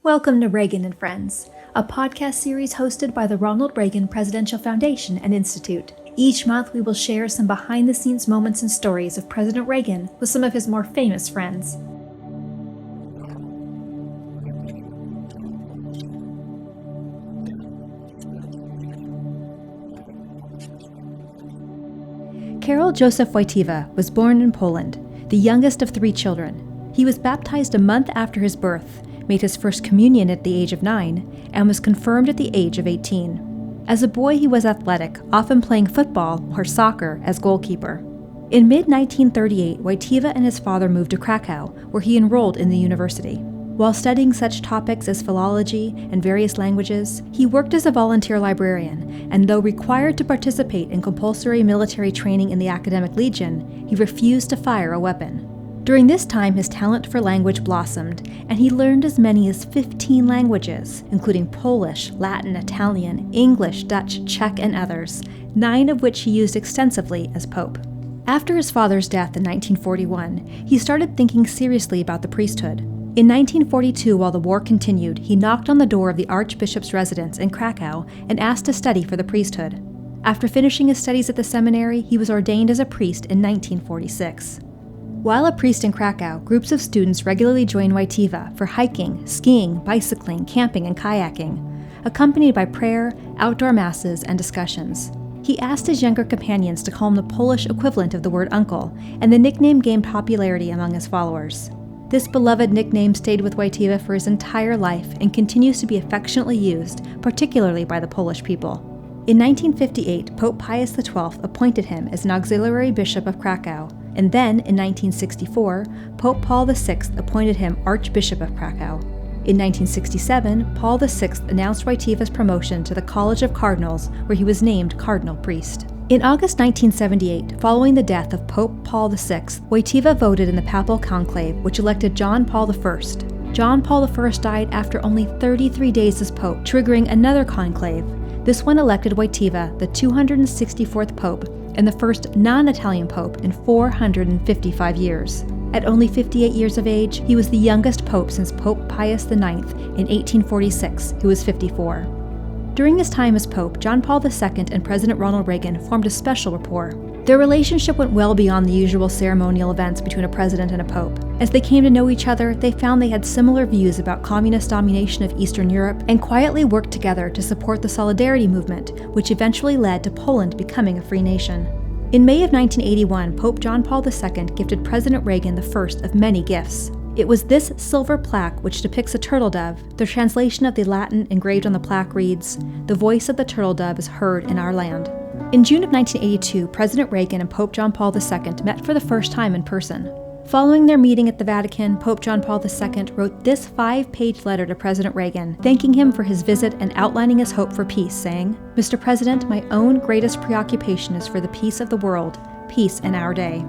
Welcome to Reagan and Friends, a podcast series hosted by the Ronald Reagan Presidential Foundation and Institute. Each month we will share some behind-the-scenes moments and stories of President Reagan with some of his more famous friends. Karol Józef Woy-tiva was born in Poland, the youngest of 3 children. He was baptized a month after his birth, made his first communion at the age of 9, and was confirmed at the age of 18. As a boy, he was athletic, often playing football or soccer as goalkeeper. In mid-1938, Woy-tiva and his father moved to Krakow, where he enrolled in the university. While studying such topics as philology and various languages, he worked as a volunteer librarian, and though required to participate in compulsory military training in the Academic Legion, he refused to fire a weapon. During this time, his talent for language blossomed, and he learned as many as 15 languages, including Polish, Latin, Italian, English, Dutch, Czech, and others, 9 of which he used extensively as Pope. After his father's death in 1941, he started thinking seriously about the priesthood. In 1942, while the war continued, he knocked on the door of the Archbishop's residence in Krakow and asked to study for the priesthood. After finishing his studies at the seminary, he was ordained as a priest in 1946. While a priest in Krakow, groups of students regularly joined Woy-tiva for hiking, skiing, bicycling, camping, and kayaking, accompanied by prayer, outdoor masses, and discussions. He asked his younger companions to call him the Polish equivalent of the word uncle, and the nickname gained popularity among his followers. This beloved nickname stayed with Woy-tiva for his entire life and continues to be affectionately used, particularly by the Polish people. In 1958, Pope Pius XII appointed him as an auxiliary bishop of Krakow, and then, in 1964, Pope Paul VI appointed him Archbishop of Krakow. In 1967, Paul VI announced Woy-tiva's promotion to the College of Cardinals, where he was named Cardinal Priest. In August 1978, following the death of Pope Paul VI, Woy-tiva voted in the Papal Conclave, which elected John Paul I. John Paul I died after only 33 days as Pope, triggering another conclave. This one elected Woy-tiva the 264th Pope and the first non-Italian Pope in 455 years. At only 58 years of age, he was the youngest Pope since Pope Pius IX in 1846, who was 54. During his time as Pope, John Paul II and President Ronald Reagan formed a special rapport. Their relationship went well beyond the usual ceremonial events between a president and a pope. As they came to know each other, they found they had similar views about communist domination of Eastern Europe and quietly worked together to support the Solidarity movement, which eventually led to Poland becoming a free nation. In May of 1981, Pope John Paul II gifted President Reagan the first of many gifts. It was this silver plaque which depicts a turtle dove. The translation of the Latin engraved on the plaque reads, "The voice of the turtle dove is heard in our land." In June of 1982, President Reagan and Pope John Paul II met for the first time in person. Following their meeting at the Vatican, Pope John Paul II wrote this 5-page letter to President Reagan, thanking him for his visit and outlining his hope for peace, saying, "Mr. President, my own greatest preoccupation is for the peace of the world, peace in our day."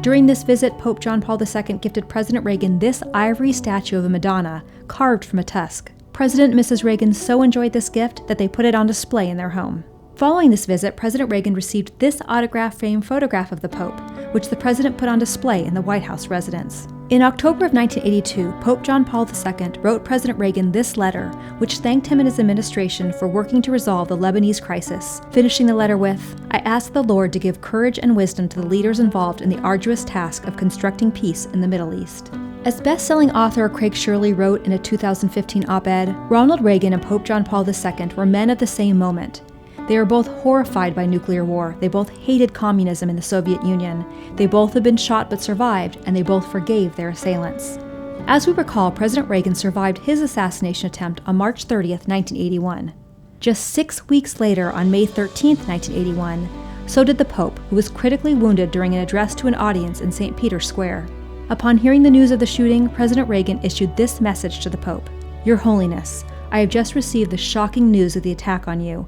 During this visit, Pope John Paul II gifted President Reagan this ivory statue of a Madonna, carved from a tusk. President and Mrs. Reagan so enjoyed this gift that they put it on display in their home. Following this visit, President Reagan received this autograph-framed photograph of the Pope, which the President put on display in the White House residence. In October of 1982, Pope John Paul II wrote President Reagan this letter, which thanked him and his administration for working to resolve the Lebanese crisis, finishing the letter with, "I ask the Lord to give courage and wisdom to the leaders involved in the arduous task of constructing peace in the Middle East." As best-selling author Craig Shirley wrote in a 2015 op-ed, Ronald Reagan and Pope John Paul II were men of the same moment. They were both horrified by nuclear war. They both hated communism in the Soviet Union. They both had been shot but survived, and they both forgave their assailants. As we recall, President Reagan survived his assassination attempt on March 30th, 1981. Just 6 weeks later, on May 13th, 1981, so did the Pope, who was critically wounded during an address to an audience in St. Peter's Square. Upon hearing the news of the shooting, President Reagan issued this message to the Pope: "Your Holiness, I have just received the shocking news of the attack on you.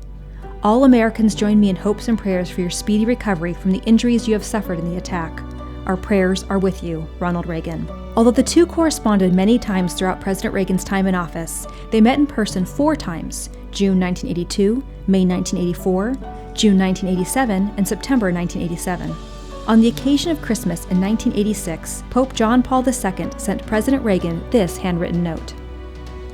All Americans join me in hopes and prayers for your speedy recovery from the injuries you have suffered in the attack. Our prayers are with you, Ronald Reagan." Although the two corresponded many times throughout President Reagan's time in office, they met in person 4 times: June 1982, May 1984, June 1987, and September 1987. On the occasion of Christmas in 1986, Pope John Paul II sent President Reagan this handwritten note: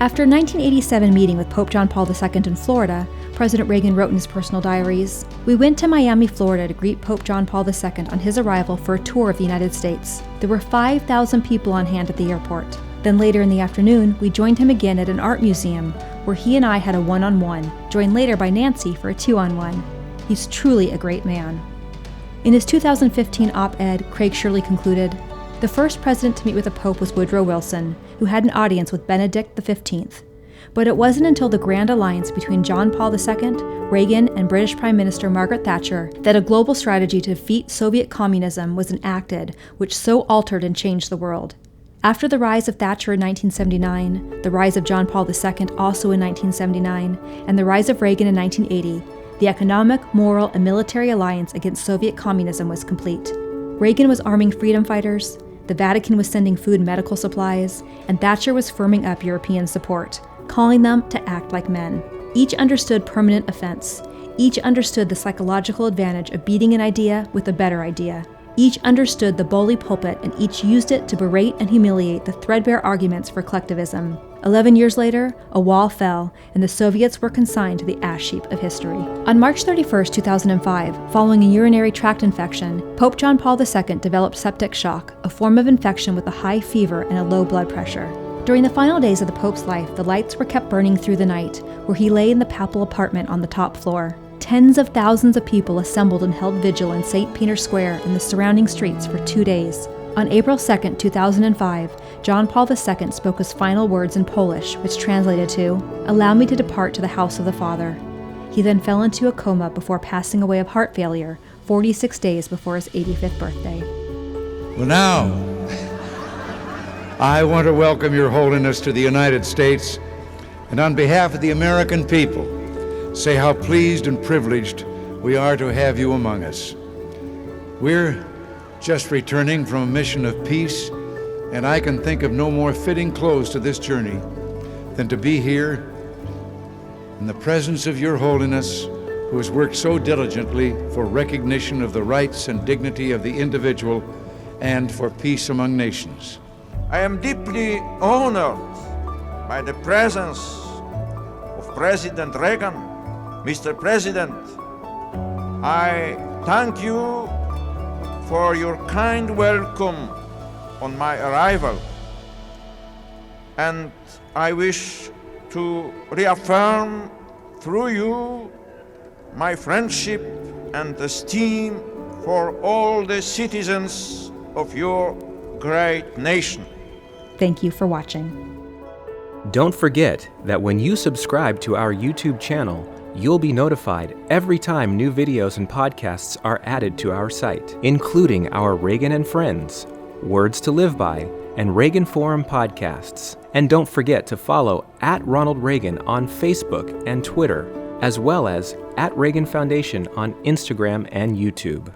After a 1987 meeting with Pope John Paul II in Florida, President Reagan wrote in his personal diaries, "We went to Miami, Florida to greet Pope John Paul II on his arrival for a tour of the United States. There were 5,000 people on hand at the airport. Then later in the afternoon, we joined him again at an art museum where he and I had a one-on-one, joined later by Nancy for a two-on-one. He's truly a great man." In his 2015 op-ed, Craig Shirley concluded, "The first president to meet with a pope was Woodrow Wilson, who had an audience with Benedict XV. But it wasn't until the grand alliance between John Paul II, Reagan, and British Prime Minister Margaret Thatcher that a global strategy to defeat Soviet communism was enacted, which so altered and changed the world. After the rise of Thatcher in 1979, the rise of John Paul II also in 1979, and the rise of Reagan in 1980, the economic, moral, and military alliance against Soviet communism was complete. Reagan was arming freedom fighters, the Vatican was sending food and medical supplies, and Thatcher was firming up European support, calling them to act like men. Each understood permanent offense. Each understood the psychological advantage of beating an idea with a better idea. Each understood the bully pulpit, and each used it to berate and humiliate the threadbare arguments for collectivism. 11 years later, a wall fell, and the Soviets were consigned to the ash heap of history. On March 31, 2005, following a urinary tract infection, Pope John Paul II developed septic shock, a form of infection with a high fever and a low blood pressure. During the final days of the Pope's life, the lights were kept burning through the night, where he lay in the papal apartment on the top floor. Tens of thousands of people assembled and held vigil in St. Peter's Square and the surrounding streets for 2 days. On April 2, 2005, John Paul II spoke his final words in Polish, which translated to, "Allow me to depart to the house of the Father." He then fell into a coma before passing away of heart failure 46 days before his 85th birthday. Well, now, I want to welcome Your Holiness to the United States, and on behalf of the American people, say how pleased and privileged we are to have you among us. We're just returning from a mission of peace, and I can think of no more fitting close to this journey than to be here in the presence of Your Holiness, who has worked so diligently for recognition of the rights and dignity of the individual and for peace among nations. I am deeply honored by the presence of President Reagan. Mr. President, I thank you for your kind welcome on my arrival, and I wish to reaffirm through you my friendship and esteem for all the citizens of your great nation. Thank you for watching. Don't forget that when you subscribe to our YouTube channel, you'll be notified every time new videos and podcasts are added to our site, including our Reagan and Friends, Words to Live By, and Reagan Forum podcasts. And don't forget to follow @Ronald Reagan on Facebook and Twitter, as well as @Reagan Foundation on Instagram and YouTube.